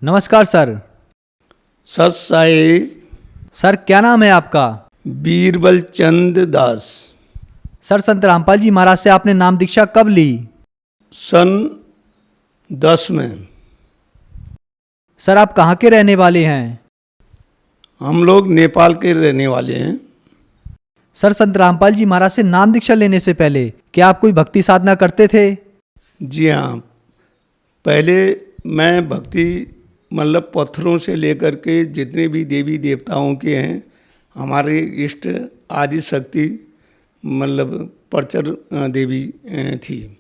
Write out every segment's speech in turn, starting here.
नमस्कार सर। सत साई। सर क्या नाम है आपका? बीरबल चंद दास। सर संत रामपाल जी महाराज से आपने नाम दीक्षा कब ली? सन 10 में। सर आप कहाँ के रहने वाले हैं? हम लोग नेपाल के रहने वाले हैं। सर संत रामपाल जी महाराज से नाम दीक्षा लेने से पहले क्या आप कोई भक्ति साधना करते थे? जी हाँ, पहले मैं भक्ति मतलब पत्थरों से लेकर के जितने भी देवी देवताओं के हैं, हमारे इष्ट आदि शक्ति मतलब परचर देवी थी।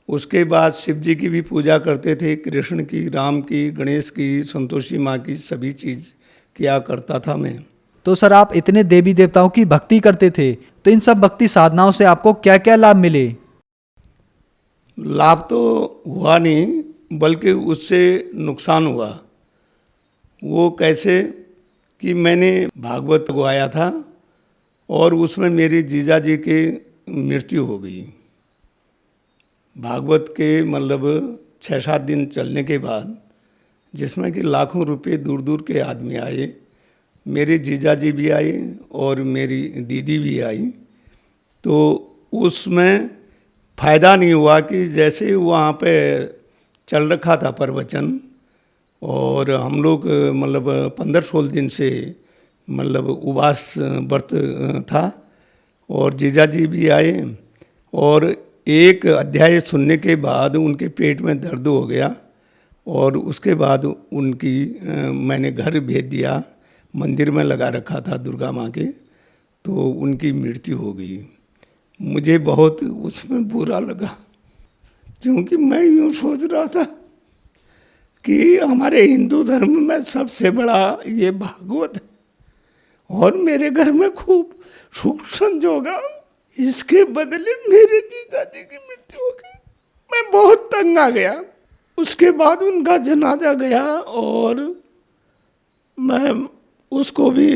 उसके बाद शिव जी की भी पूजा करते थे, कृष्ण की, राम की, गणेश की, संतोषी माँ की, सभी चीज़ किया करता था मैं। तो सर आप इतने देवी देवताओं की भक्ति करते थे, तो इन सब भक्ति साधनाओं से आपको क्या क्या लाभ मिले? लाभ तो हुआ नहीं, बल्कि उससे नुकसान हुआ। वो कैसे कि मैंने भागवत गाया था और उसमें मेरे जीजा जी की मृत्यु हो गई। भागवत के मतलब 6-7 दिन चलने के बाद, जिसमें कि लाखों रुपए दूर दूर के आदमी आए, मेरे जीजा जी भी आए और मेरी दीदी भी आई, तो उसमें फ़ायदा नहीं हुआ कि जैसे वहाँ पे चल रखा था प्रवचन और हम लोग मतलब 15-16 दिन से मतलब उपवास व्रत था और जीजा जी भी आए और एक अध्याय सुनने के बाद उनके पेट में दर्द हो गया और उसके बाद उनकी मैंने घर भेज दिया। मंदिर में लगा रखा था दुर्गा माँ के, तो उनकी मृत्यु हो गई। मुझे बहुत उसमें बुरा लगा, क्योंकि मैं यूँ सोच रहा था कि हमारे हिंदू धर्म में सबसे बड़ा ये भागवत है और मेरे घर में खूब सुख संजोग होगा, इसके बदले मेरे जीजा जी की मृत्यु हो गई। मैं बहुत तंग आ गया। उसके बाद उनका जनाजा गया और मैं उसको भी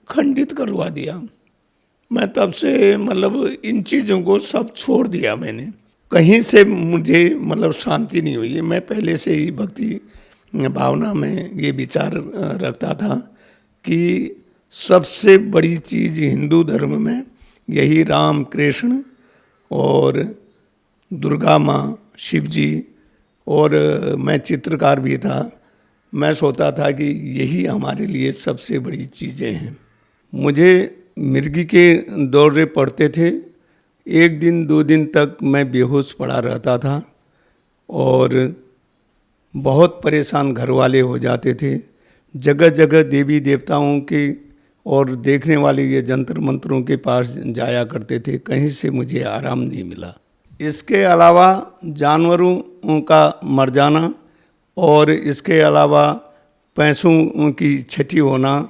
खंडित करवा दिया। मैं तब से मतलब इन चीज़ों को सब छोड़ दिया मैंने। कहीं से मुझे मतलब शांति नहीं हुई है। मैं पहले से ही भक्ति भावना में ये विचार रखता था कि सबसे बड़ी चीज़ हिंदू धर्म में यही राम कृष्ण और दुर्गा माँ, शिव जी, और मैं चित्रकार भी था। मैं सोचता था कि यही हमारे लिए सबसे बड़ी चीज़ें हैं। मुझे मिर्गी के दौरे पड़ते थे। 1 दिन 2 दिन तक मैं बेहोश पड़ा रहता था और बहुत परेशान घर वाले हो जाते थे। जगह जगह देवी देवताओं के और देखने वाले ये जंतर मंत्रों के पास जाया करते थे, कहीं से मुझे आराम नहीं मिला। इसके अलावा जानवरों का मर जाना और इसके अलावा पैसों की क्षति होना,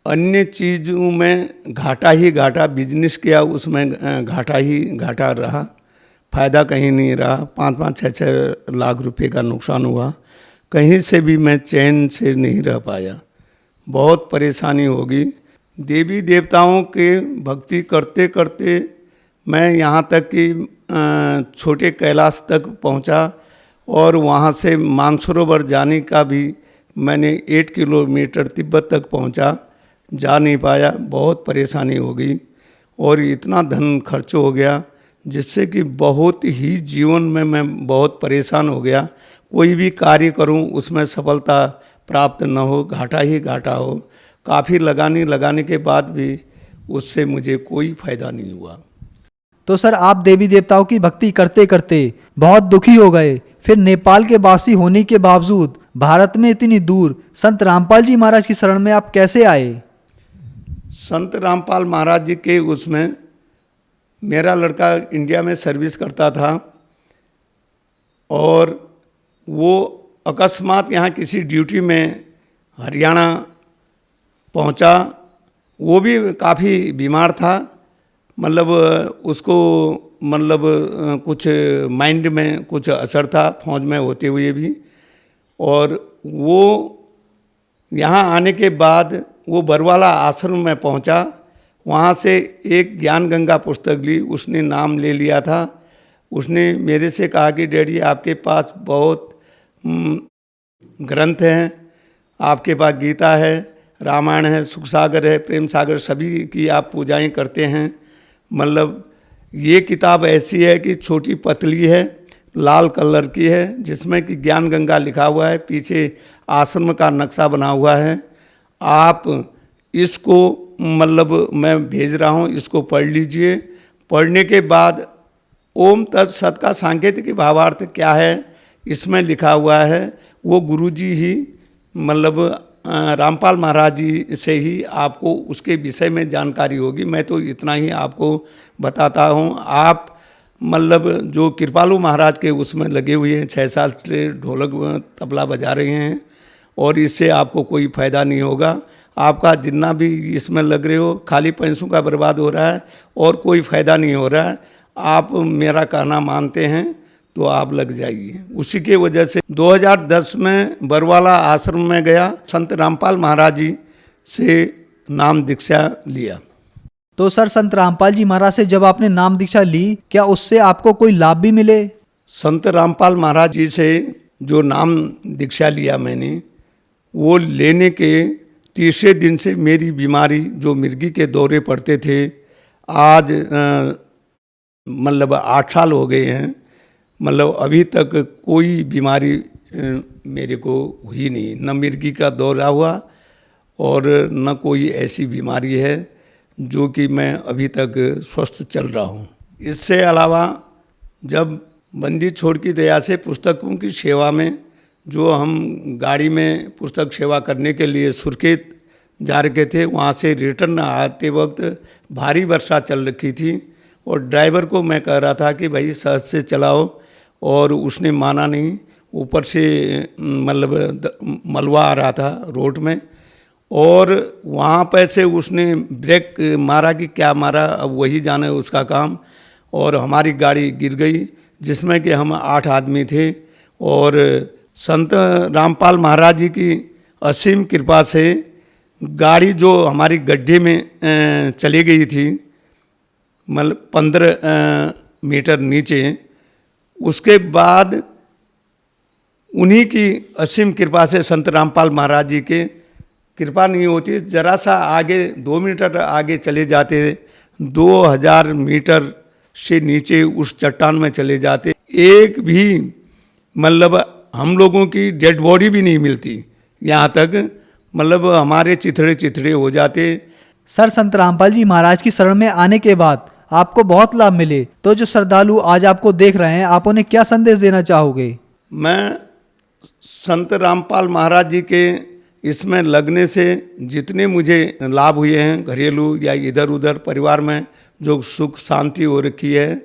अन्य चीज़ों में घाटा ही घाटा, बिजनेस किया उसमें घाटा ही घाटा रहा, फ़ायदा कहीं नहीं रहा। 5-5, 6-6 लाख रुपए का नुकसान हुआ। कहीं से भी मैं चैन से नहीं रह पाया, बहुत परेशानी होगी। देवी देवताओं के भक्ति करते करते मैं यहाँ तक कि छोटे कैलाश तक पहुँचा और वहाँ से मानसरोवर जाने का भी मैंने 8 किलोमीटर तिब्बत तक पहुँचा, जा नहीं पाया। बहुत परेशानी हो गई और इतना धन खर्च हो गया जिससे कि बहुत ही जीवन में मैं बहुत परेशान हो गया। कोई भी कार्य करूं उसमें सफलता प्राप्त न हो, घाटा ही घाटा हो। काफ़ी लगाने के बाद भी उससे मुझे कोई फायदा नहीं हुआ। तो सर आप देवी देवताओं की भक्ति करते करते बहुत दुखी हो गए, फिर नेपाल के वासी होने के बावजूद भारत में इतनी दूर संत रामपाल जी महाराज की शरण में आप कैसे आए? संत रामपाल महाराज जी के उसमें मेरा लड़का इंडिया में सर्विस करता था और वो अकस्मात यहाँ किसी ड्यूटी में हरियाणा पहुँचा। वो भी काफ़ी बीमार था, मतलब उसको मतलब कुछ माइंड में कुछ असर था फौज में होते हुए भी। और वो यहाँ आने के बाद वो बरवाला आश्रम में पहुँचा। वहाँ से एक ज्ञान गंगा पुस्तक ली, उसने नाम ले लिया था। उसने मेरे से कहा कि डैडी आपके पास बहुत ग्रंथ हैं, आपके पास गीता है, रामायण है, सुख सागर है, प्रेम सागर, सभी की आप पूजाएं करते हैं। मतलब ये किताब ऐसी है कि छोटी पतली है, लाल कलर की है, जिसमें कि ज्ञान गंगा लिखा हुआ है, पीछे आश्रम का नक्शा बना हुआ है। आप इसको मतलब मैं भेज रहा हूँ, इसको पढ़ लीजिए। पढ़ने के बाद ओम तत्सत का सांकेतिक भावार्थ क्या है इसमें लिखा हुआ है, वो गुरुजी ही मतलब रामपाल महाराज जी से ही आपको उसके विषय में जानकारी होगी। मैं तो इतना ही आपको बताता हूँ। आप मतलब जो कृपालु महाराज के उसमें लगे हुए हैं, 6 साल से ढोलक तबला बजा रहे हैं, और इससे आपको कोई फ़ायदा नहीं होगा। आपका जितना भी इसमें लग रहे हो खाली पैसों का बर्बाद हो रहा है और कोई फ़ायदा नहीं हो रहा है। आप मेरा कहना मानते हैं तो आप लग जाइए। उसी के वजह से 2010 में बरवाला आश्रम में गया, संत रामपाल महाराज जी से नाम दीक्षा लिया। तो सर, संत रामपाल जी महाराज से जब आपने नाम दीक्षा ली, क्या उससे आपको कोई लाभ भी मिले? संत रामपाल महाराज जी से जो नाम दीक्षा लिया मैंने, वो लेने के तीसरे दिन से मेरी बीमारी जो मिर्गी के दौरे पड़ते थे, आज मतलब 8 साल हो गए हैं, मतलब अभी तक कोई बीमारी मेरे को हुई नहीं, न मिर्गी का दौरा हुआ और न कोई ऐसी बीमारी है जो कि मैं अभी तक स्वस्थ चल रहा हूँ। इससे अलावा जब बंदी छोड़ की दया से पुस्तकों की सेवा में, जो हम गाड़ी में पुस्तक सेवा करने के लिए सुर्खेत जा रखे थे, वहाँ से रिटर्न आते वक्त भारी वर्षा चल रखी थी और ड्राइवर को मैं कह रहा था कि भाई सहज से चलाओ, और उसने माना नहीं। ऊपर से मतलब मलबा आ रहा था रोड में, और वहाँ पर से उसने ब्रेक मारा कि क्या मारा, अब वही जाने उसका काम, और हमारी गाड़ी गिर गई जिसमें कि हम 8 आदमी थे। और संत रामपाल महाराज जी की असीम कृपा से गाड़ी जो हमारी गड्ढे में चली गई थी, मतलब 15 मीटर नीचे, उसके बाद उन्हीं की असीम कृपा से, संत रामपाल महाराज जी के कृपा नहीं होती, जरा सा आगे 2 मीटर आगे चले जाते, 2000 मीटर से नीचे उस चट्टान में चले जाते, एक भी मतलब हम लोगों की डेड बॉडी भी नहीं मिलती। यहाँ तक मतलब हमारे चिथड़े चिथड़े हो जाते। सर, संत रामपाल जी महाराज की शरण में आने के बाद आपको बहुत लाभ मिले, तो जो श्रद्धालु आज आपको देख रहे हैं, आप उन्हें क्या संदेश देना चाहोगे? मैं संत रामपाल महाराज जी के इसमें लगने से जितने मुझे लाभ हुए हैं, घरेलू या इधर उधर परिवार में जो सुख शांति हो रखी है,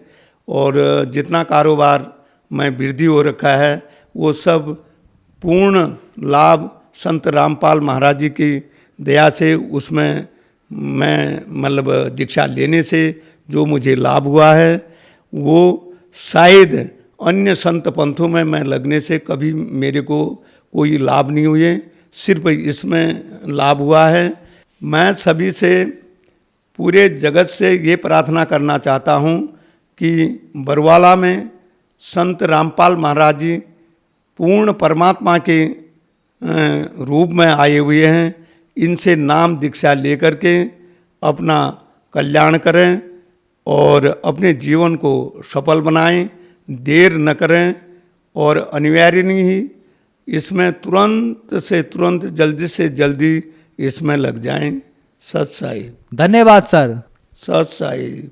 और जितना कारोबार में वृद्धि हो रखा है, वो सब पूर्ण लाभ संत रामपाल महाराज जी की दया से, उसमें मैं मतलब दीक्षा लेने से जो मुझे लाभ हुआ है, वो शायद अन्य संत पंथों में मैं लगने से कभी मेरे को कोई लाभ नहीं हुए, सिर्फ इसमें लाभ हुआ है। मैं सभी से, पूरे जगत से ये प्रार्थना करना चाहता हूँ कि बरवाला में संत रामपाल महाराज जी पूर्ण परमात्मा के रूप में आए हुए हैं। इनसे नाम दीक्षा लेकर के अपना कल्याण करें और अपने जीवन को सफल बनाएं, देर न करें, और अनिवार्य नहीं ही इसमें तुरंत से तुरंत, जल्दी से जल्दी इसमें लग जाएं। सत साई। धन्यवाद सर। सत साई।